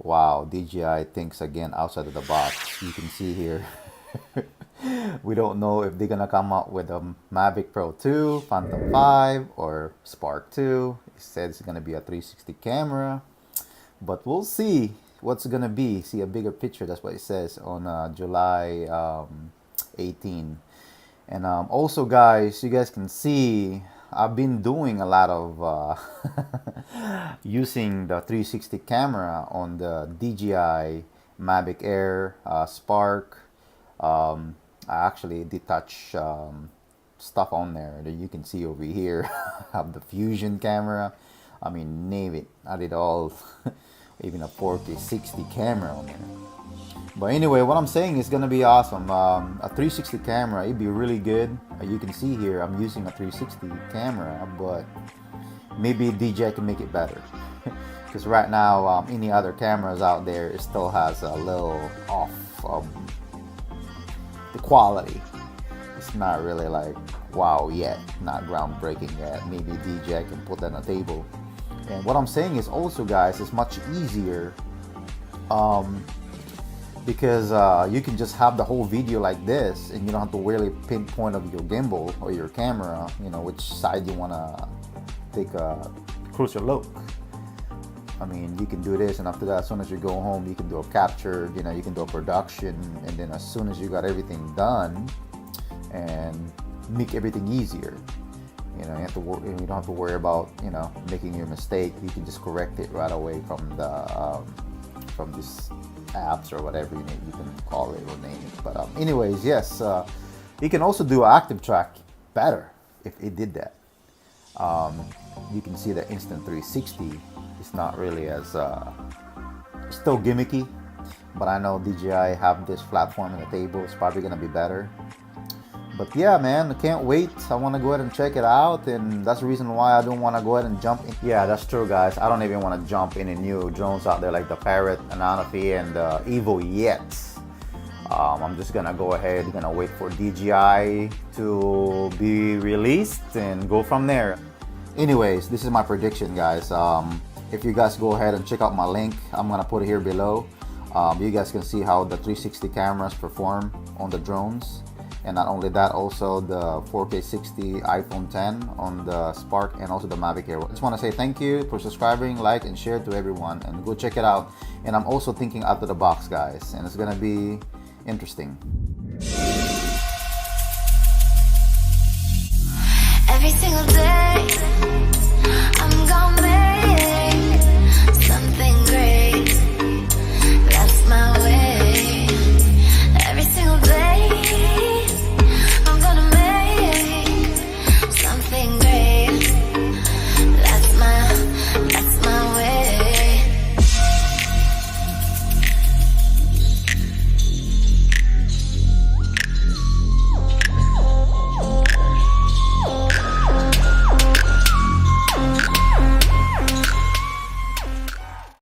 Wow, DJI thinks again outside of the box. You can see here. We don't know if they're gonna come out with a Mavic Pro 2, Phantom 5, or Spark 2. It says it's gonna be a 360 camera, but we'll see what's gonna be. See a bigger picture. That's what it says on July 18. And also, guys, you guys can see I've been doing a lot of using the 360 camera on the DJI Mavic Air, Spark. I actually detach stuff on there that you can see over here. I have the Fusion camera. I mean, name it. I did all, even a 4K 60 camera on there. But anyway, what I'm saying is gonna be awesome. A 360 camera, it'd be really good. You can see here, I'm using a 360 camera, but maybe DJI can make it better. Because right now, any other cameras out there, it still has a little off the quality. It's not really like wow yet, not groundbreaking yet. Maybe DJI can put that on the table. And what I'm saying is also, guys, it's much easier. Because you can just have the whole video like this, and you don't have to really pinpoint of your gimbal or your camera, you know, which side you want to take a closer look. I mean, you can do this, and after that, as soon as you go home, you can do a capture, you know, you can do a production, and then as soon as you got everything done, and make everything easier. You know, you don't have to worry about, you know, making your mistake. You can just correct it right away from the from this apps or whatever you can call it or name it. But anyways, yes, you can also do active track better if it did that. You can see the instant 360. It's not really as still gimmicky, but I know DJI have this platform on the table. It's probably gonna be better. But yeah, man, I can't wait. I want to go ahead and check it out, and that's the reason why I don't want to go ahead and jump in. Yeah, that's true, guys. I don't even want to jump in any new drones out there like the Parrot, Ananofi, and the Evo yet. I'm just gonna go ahead, gonna wait for DJI to be released and go from there. Anyways, this is my prediction, guys. If you guys go ahead and check out my link, I'm gonna put it here below. You guys can see how the 360 cameras perform on the drones. And not only that, also the 4K 60 iPhone 10 on the Spark and also the Mavic Air. I just want to say thank you for subscribing, like, and share to everyone, and go check it out. And I'm also thinking out of the box, guys, and it's gonna be interesting. Every single day